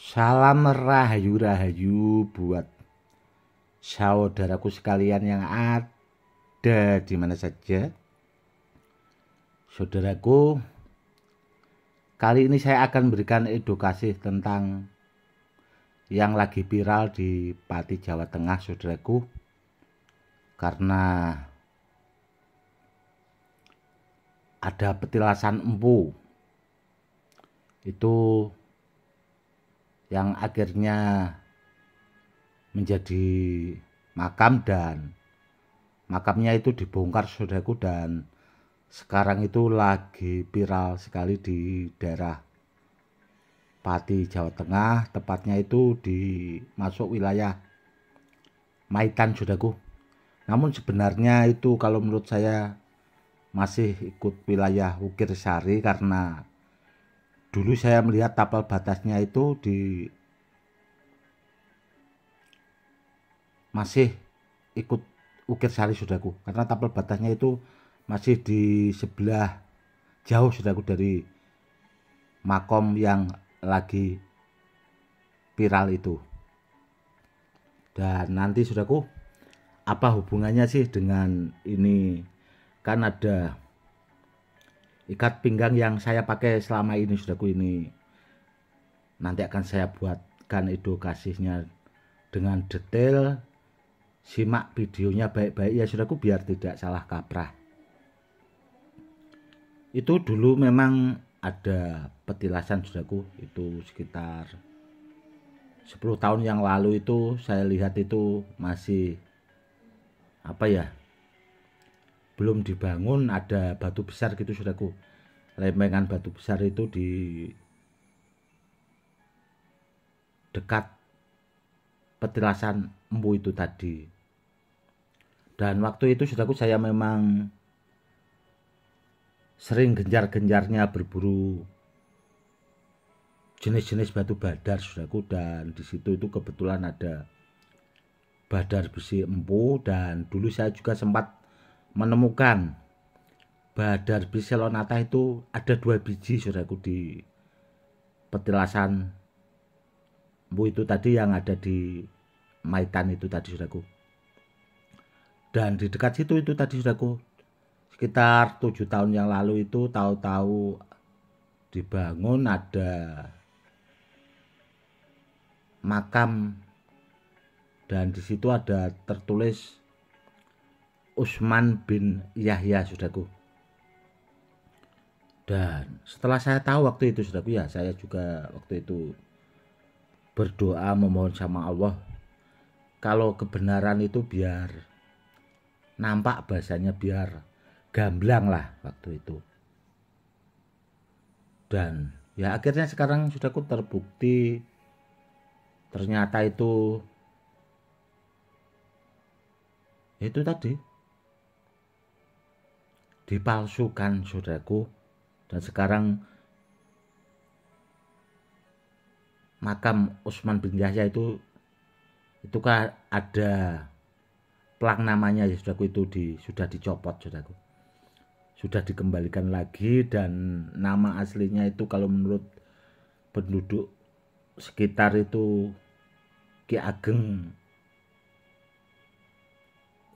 Salam rahayu-rahayu buat saudaraku sekalian yang ada di mana saja. Saudaraku, kali ini saya akan berikan edukasi tentang yang lagi viral di Pati, Jawa Tengah, saudaraku. Karena ada petilasan empu. Itu yang akhirnya menjadi makam, dan makamnya itu dibongkar, saudaraku, dan sekarang itu lagi viral sekali di daerah Pati, Jawa Tengah, tepatnya itu di masuk wilayah Maitan, saudaraku. Namun sebenarnya itu kalau menurut saya masih ikut wilayah Wukirsari, karena dulu saya melihat tapal batasnya itu masih ikut Wukirsari, saudaraku, karena tapal batasnya itu masih di sebelah jauh, saudaraku, dari makom yang lagi viral itu. Dan nanti, saudaraku, apa hubungannya sih dengan ini? Kan ada ikat pinggang yang saya pakai selama ini, saudaraku. Ini nanti akan saya buatkan edukasinya dengan detail. Simak videonya baik-baik ya, saudaraku, biar tidak salah kaprah. Itu dulu memang ada petilasan, saudaraku. Itu sekitar 10 tahun yang lalu itu saya lihat itu masih belum dibangun, ada batu besar gitu, saudaraku. Lempengan batu besar itu di dekat petilasan empu itu tadi. Dan waktu itu, saudaraku, saya memang sering genjar-genjarnya berburu jenis-jenis batu badar, saudaraku. Dan di situ itu kebetulan ada badar besi empu, dan dulu saya juga sempat menemukan badar besi Lonata itu ada 2 biji, saudaraku, di petilasan empu itu tadi yang ada di Maitan itu tadi, saudaraku. Dan di dekat situ itu tadi, saudaraku, sekitar 7 tahun yang lalu itu tahu-tahu dibangun ada makam, dan di situ ada tertulis Utsman bin Yahya, saudaraku. Dan setelah saya tahu waktu itu, saudaraku, ya saya juga waktu itu berdoa memohon sama Allah kalau kebenaran itu biar nampak, bahasanya biar gamblang lah waktu itu. Dan ya akhirnya sekarang, saudaraku, terbukti ternyata itu tadi dipalsukan, saudaraku. Dan sekarang makam Utsman bin Yahya itu kan ada plang namanya ya, saudaraku, itu sudah dicopot, saudaraku. Sudah dikembalikan lagi, dan nama aslinya itu kalau menurut penduduk sekitar itu Ki Ageng,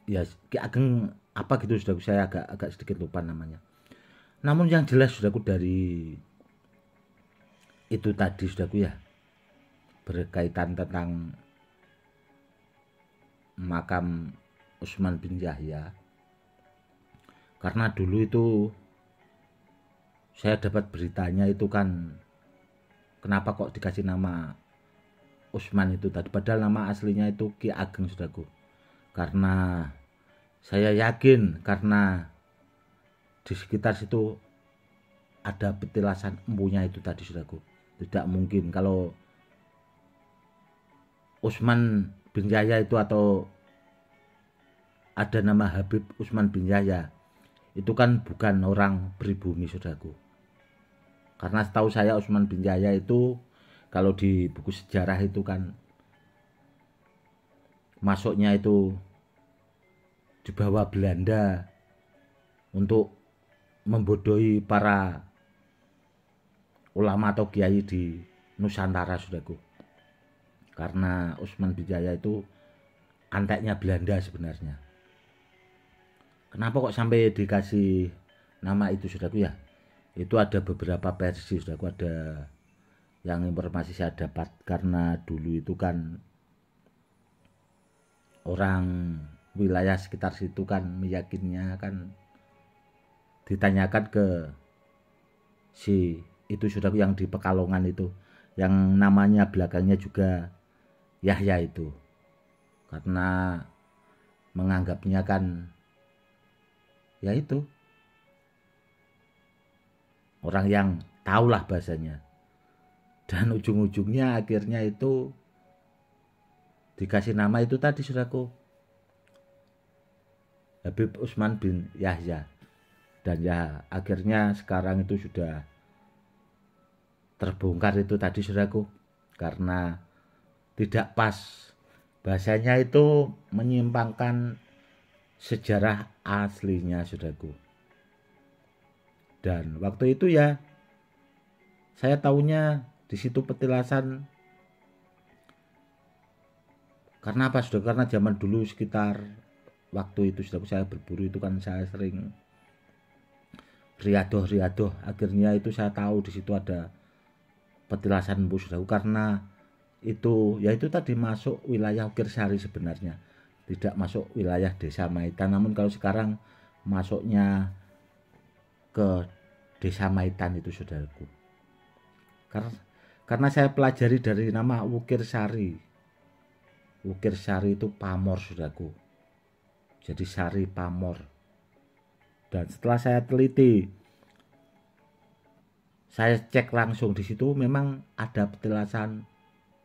ya Ki Ageng apa gitu, saudaraku, saya agak sedikit lupa namanya. Namun yang jelas, saudaraku, dari itu tadi, saudaraku, ya berkaitan tentang makam Utsman bin Yahya, karena dulu itu saya dapat beritanya itu kan, kenapa kok dikasih nama Utsman itu tadi, padahal nama aslinya itu Ki Ageng, saudaraku. Karena saya yakin, karena di sekitar situ ada petilasan empunya itu tadi, saudaraku. Tidak mungkin kalau Utsman bin Yahya itu, atau ada nama Habib Utsman bin Yahya, itu kan bukan orang pribumi, saudaraku. Karena setahu saya Utsman bin Yahya itu kalau di buku sejarah itu kan masuknya itu di bawah Belanda untuk membodohi para ulama atau kiai di Nusantara, saudaraku. karena Usman bin Yahya itu anteknya Belanda sebenarnya. Kenapa kok sampai dikasih nama itu saudaraku ya? Itu ada beberapa versi saudaraku, ada yang informasi saya dapat karena dulu itu kan orang wilayah sekitar situ kan meyakinnya kan ditanyakan ke si itu saudaraku yang di Pekalongan itu yang namanya belakangnya juga Yahya itu, karena menganggapnya kan ya itu orang yang tahulah bahasanya, dan ujung-ujungnya akhirnya itu dikasih nama itu tadi saudaraku, Habib Usman bin Yahya. Dan ya akhirnya sekarang itu sudah terbongkar itu tadi saudaraku, karena tidak pas bahasanya itu menyimpangkan sejarah aslinya saudaraku. Dan waktu itu ya saya tahunya di situ petilasan karena apa saudara, karena zaman dulu sekitar waktu itu saudaraku saya berburu itu kan saya sering riadoh, akhirnya itu saya tahu di situ ada petilasan Empu saudaraku, karena itu ya itu tadi masuk wilayah Ukirsari sebenarnya, tidak masuk wilayah Desa Maitan. Namun kalau sekarang masuknya ke Desa Maitan itu saudaraku, karena saya pelajari dari nama Ukirsari. Ukirsari itu pamor saudaraku, jadi sari pamor. Dan setelah saya teliti, saya cek langsung di situ memang ada petilasan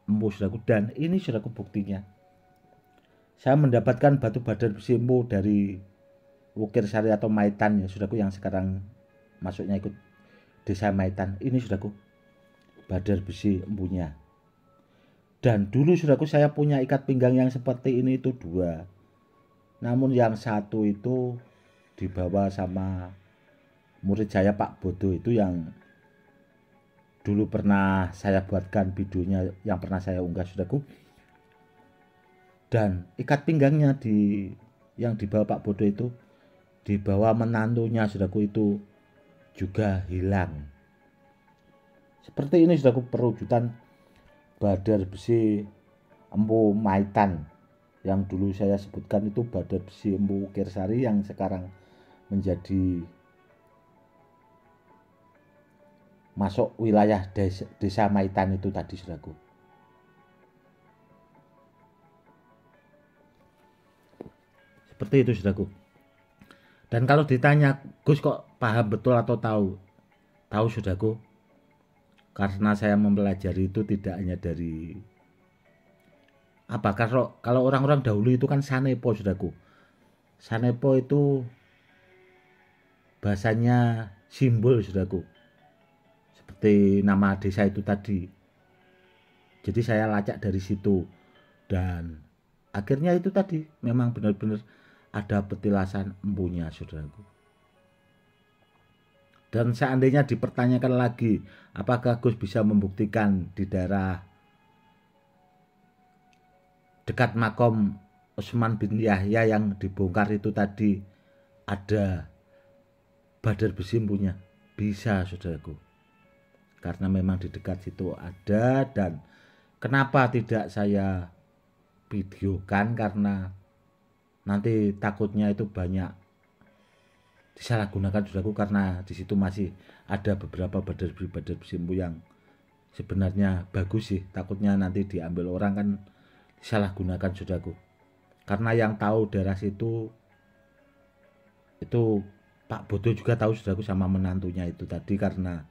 Empu saudaraku, dan ini saudaraku buktinya. Saya mendapatkan batu badar besi Empu dari Ukirsari atau Maitan ya saudaraku, yang sekarang masuknya ikut Desa Maitan. Ini saudaraku badar besi empunya. Dan dulu saudaraku saya punya ikat pinggang yang seperti ini itu 2. Namun yang satu itu dibawa sama murid saya Pak Bodo itu, yang dulu pernah saya buatkan videonya yang pernah saya unggah saudaraku. Dan ikat pinggangnya yang dibawa Pak Bodo itu dibawa menantunya saudaraku, itu juga hilang. Seperti ini saudaraku perwujudan badar besi Empu Maitan yang dulu saya sebutkan itu badar besi Empu Ukirsari, yang sekarang menjadi masuk wilayah desa Maitan itu tadi saudaraku. Seperti itu saudaraku. Dan kalau ditanya, Gus kok paham betul atau tahu? Tahu saudaraku, karena saya mempelajari itu tidak hanya dari apa, kalau orang-orang dahulu itu kan sanepo saudaraku. Sanepo itu bahasanya simbol saudaraku, seperti nama desa itu tadi. Jadi saya lacak dari situ, dan akhirnya itu tadi memang benar-benar ada petilasan empunya saudaraku. Dan seandainya dipertanyakan lagi, apakah Gus bisa membuktikan di daerah dekat makom Usman bin Yahya yang dibongkar itu tadi ada badar besi empunya? Bisa saudaraku, karena memang di dekat situ ada. Dan kenapa tidak saya videokan, karena nanti takutnya itu banyak disalahgunakan saudaraku, karena di situ masih ada beberapa badar besi empu yang sebenarnya bagus sih. Takutnya nanti diambil orang kan disalahgunakan saudaraku, karena yang tahu daerah situ itu Pak Bodo juga tahu saudaraku, sama menantunya itu tadi, karena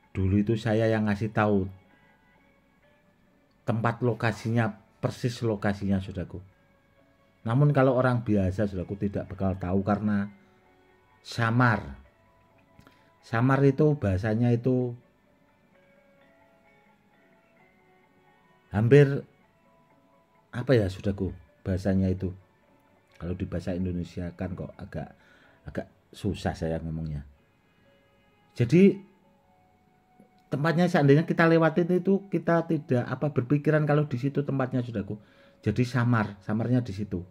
dulu itu saya yang ngasih tahu tempat lokasinya, persis lokasinya saudaraku. Namun kalau orang biasa saudaraku tidak bakal tahu, karena samar itu bahasanya itu hampir apa ya saudaraku, bahasanya itu kalau di bahasa Indonesia kan kok agak susah saya ngomongnya. Jadi tempatnya seandainya kita lewatin itu kita tidak berpikiran kalau di situ tempatnya saudaraku. Jadi samarnya di situ.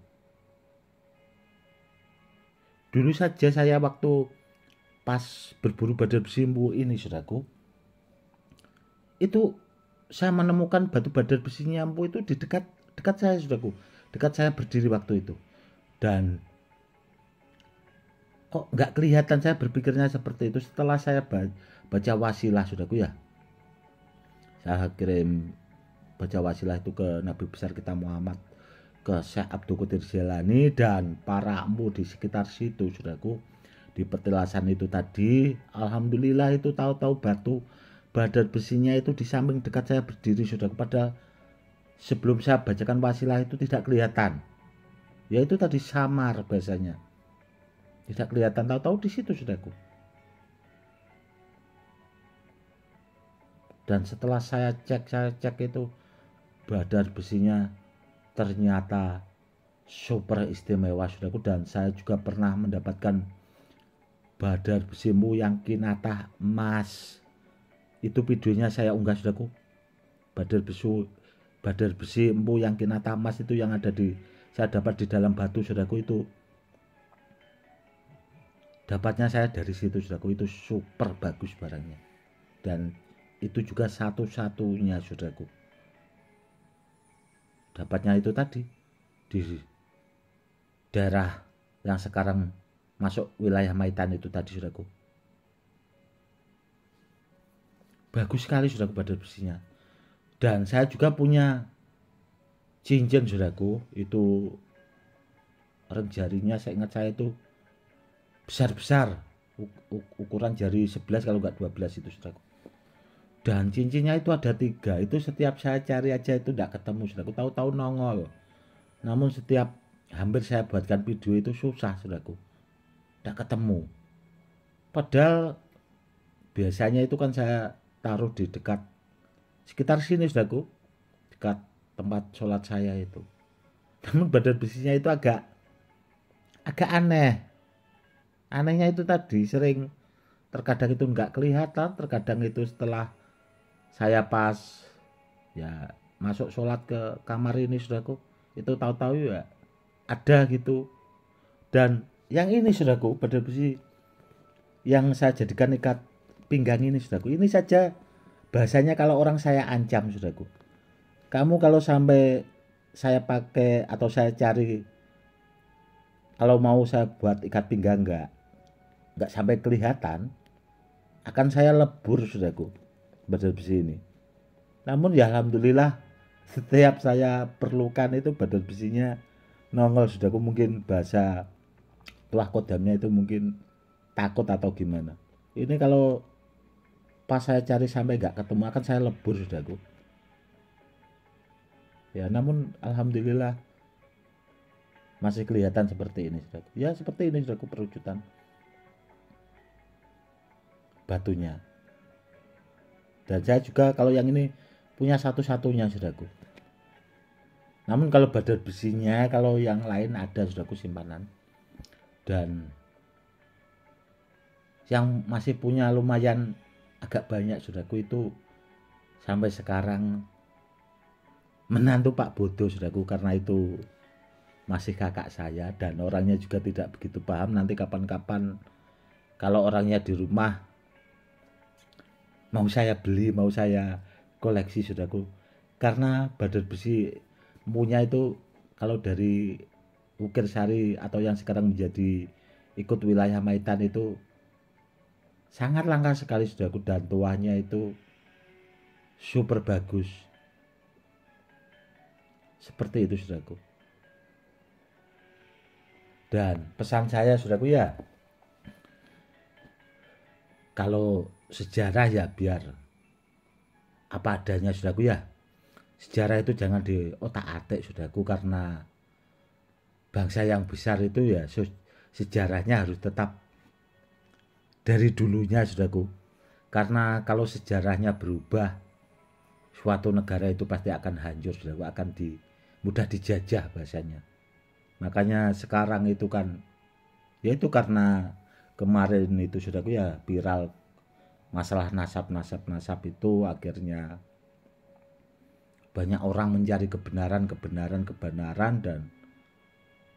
Dulu saja saya waktu pas berburu badar besi empu ini saudaraku, itu saya menemukan batu badar besinya empu itu di dekat saya saudaraku, dekat saya berdiri waktu itu. Dan kok nggak kelihatan, saya berpikirnya seperti itu setelah saya baca wasilah saudaraku ya. Saya kirim baca wasilah itu ke Nabi besar kita Muhammad, ke Syekh Abdul Qadir Jailani dan para empu di sekitar situ saudaraku. Di petilasan itu tadi, alhamdulillah itu tahu-tahu batu badar besinya itu di samping dekat saya berdiri saudaraku. Padahal sebelum saya bacakan wasilah itu tidak kelihatan. Ya itu tadi samar bahasanya. Tidak kelihatan, tahu-tahu di situ saudaraku. Dan setelah saya cek itu badar besinya ternyata super istimewa saudaraku. Dan saya juga pernah mendapatkan badar besi empu yang kinatah emas. Itu videonya saya unggah saudaraku. Badar besi empu yang kinatah emas itu yang ada saya dapat di dalam batu saudaraku, itu dapatnya saya dari situ saudaraku. Itu super bagus barangnya. Dan itu juga satu-satunya saudaraku. Dapatnya itu tadi di daerah yang sekarang masuk wilayah Maitan itu tadi saudaraku. Bagus sekali saudaraku badar besinya. Dan saya juga punya cincin saudaraku, itu rem jarinya saya ingat saya itu besar-besar, ukuran jari 11 kalau enggak 12 itu saudaraku. Dan cincinnya itu ada 3, itu setiap saya cari aja itu enggak ketemu saudaraku, tahu-tahu nongol. Namun setiap hampir saya buatkan video itu susah saudaraku, enggak ketemu. Padahal biasanya itu kan saya taruh di dekat sekitar sini saudaraku, dekat tempat sholat saya itu. Namun badar besinya itu agak aneh. Anehnya itu tadi sering terkadang itu enggak kelihatan, terkadang itu setelah saya pas ya masuk sholat ke kamar ini saudaraku, itu tahu-tahu ya ada gitu. Dan yang ini saudaraku, badar besi yang saya jadikan ikat pinggang ini saudaraku, ini saja bahasanya kalau orang saya ancam saudaraku, kamu kalau sampai saya pakai atau saya cari, kalau mau saya buat ikat pinggang enggak sampai kelihatan, akan saya lebur saudaraku badar besi ini. Namun ya alhamdulillah setiap saya perlukan itu badar besinya nongol saudaraku. Mungkin bahasa tuah kodamnya itu mungkin takut atau gimana. Ini kalau pas saya cari sampai nggak ketemu akan saya lebur saudaraku. Ya namun alhamdulillah masih kelihatan seperti ini saudaraku. Ya seperti ini saudaraku perwujudan batunya. Dan saya juga kalau yang ini punya satu-satunya saudaraku. Namun kalau badar besinya, kalau yang lain ada saudaraku simpanan. Dan yang masih punya lumayan agak banyak saudaraku itu sampai sekarang menantu Pak Bodo saudaraku, karena itu masih kakak saya dan orangnya juga tidak begitu paham. Nanti kapan-kapan kalau orangnya di rumah mau saya beli, mau saya koleksi saudaraku. Karena badar besi empunya itu kalau dari Ukir Sari atau yang sekarang menjadi ikut wilayah Maitan itu sangat langka sekali saudaraku, dan tuahnya itu super bagus. Seperti itu saudaraku. Dan pesan saya saudaraku ya, kalau sejarah ya biar apa adanya saudaraku ya. Sejarah itu jangan diotak-atik saudaraku, karena bangsa yang besar itu ya sejarahnya harus tetap dari dulunya saudaraku. Karena kalau sejarahnya berubah, suatu negara itu pasti akan hancur saudaraku, akan mudah dijajah bahasanya. Makanya sekarang itu kan ya itu karena kemarin itu saudaraku ya viral masalah nasab itu akhirnya banyak orang mencari kebenaran dan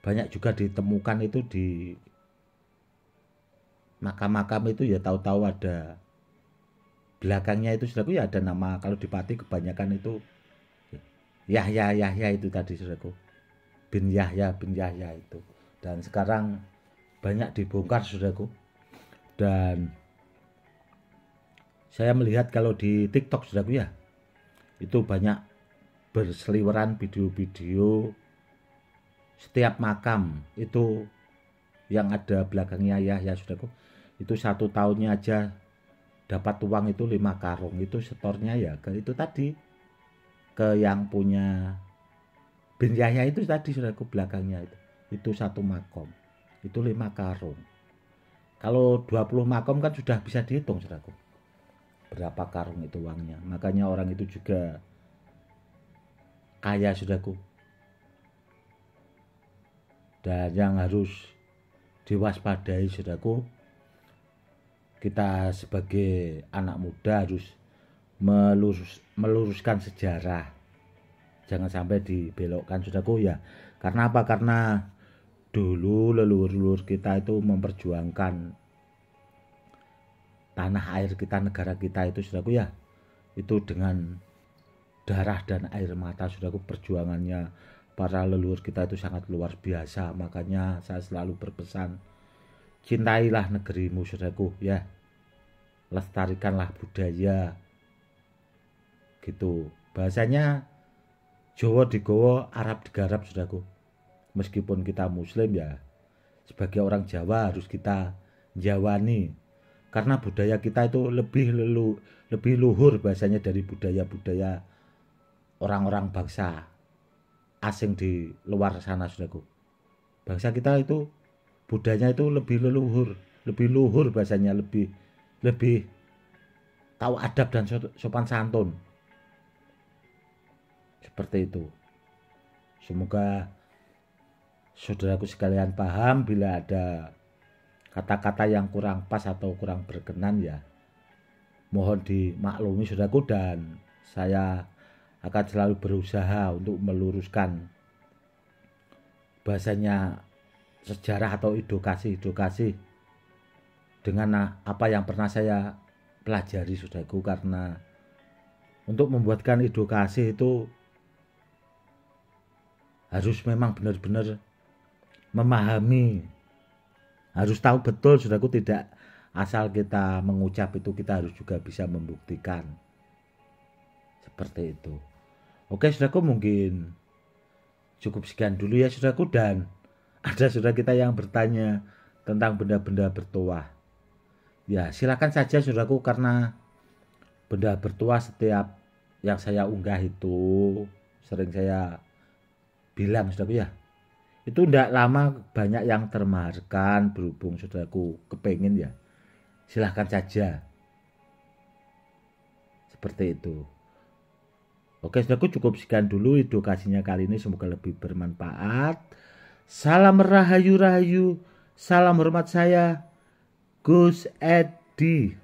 banyak juga ditemukan itu di makam-makam itu ya, tahu-tahu ada belakangnya itu saudaraku ya ada nama. Kalau di Pati kebanyakan itu Yahya itu tadi saudaraku, bin Yahya itu, dan sekarang banyak dibongkar saudaraku. Dan saya melihat kalau di TikTok saudaraku ya, itu banyak berseliweran video-video setiap makam itu yang ada belakangnya Yahya saudaraku, itu 1 tahunnya aja dapat uang itu 5 karung. Itu setornya ya ke itu tadi, ke yang punya bin Yahya itu tadi saudaraku, belakangnya itu 1 makam itu 5 karung. Kalau 20 makam kan sudah bisa dihitung saudaraku berapa karung itu uangnya. Makanya orang itu juga kaya saudaraku. Dan yang harus diwaspadai saudaraku, kita sebagai anak muda harus meluruskan sejarah, jangan sampai dibelokkan saudaraku ya. Karena apa? Karena dulu leluhur kita itu memperjuangkan tanah air kita, negara kita itu saudaraku ya, itu dengan darah dan air mata saudaraku. Perjuangannya para leluhur kita itu sangat luar biasa. Makanya saya selalu berpesan, cintailah negerimu saudaraku ya, lestarikanlah budaya gitu. Bahasanya Jawa digowo, Arab digarap saudaraku. Meskipun kita muslim ya, sebagai orang Jawa harus kita jawani, karena budaya kita itu lebih luhur bahasanya dari budaya-budaya orang-orang bangsa asing di luar sana saudaraku. Bangsa kita itu budayanya itu lebih luhur bahasanya, lebih tahu adab dan sopan santun. Seperti itu. Semoga saudaraku sekalian paham. Bila ada kata-kata yang kurang pas atau kurang berkenan ya mohon dimaklumi saudaraku, dan saya akan selalu berusaha untuk meluruskan bahasanya sejarah atau edukasi dengan apa yang pernah saya pelajari saudaraku. Karena untuk membuatkan edukasi itu harus memang benar-benar memahami, harus tahu betul saudaraku. Tidak asal kita mengucap itu, kita harus juga bisa membuktikan. Seperti itu. Oke saudaraku, mungkin cukup sekian dulu ya saudaraku. Dan ada saudara kita yang bertanya tentang benda-benda bertuah. Ya silakan saja saudaraku, karena benda bertuah setiap yang saya unggah itu sering saya bilang saudaraku ya, itu tidak lama banyak yang termaharkan. Berhubung saudaraku kepengen ya, silahkan saja. Seperti itu. Oke saudaraku, cukup sekian dulu edukasinya kali ini, semoga lebih bermanfaat. Salam rahayu, salam hormat saya Gus Edi.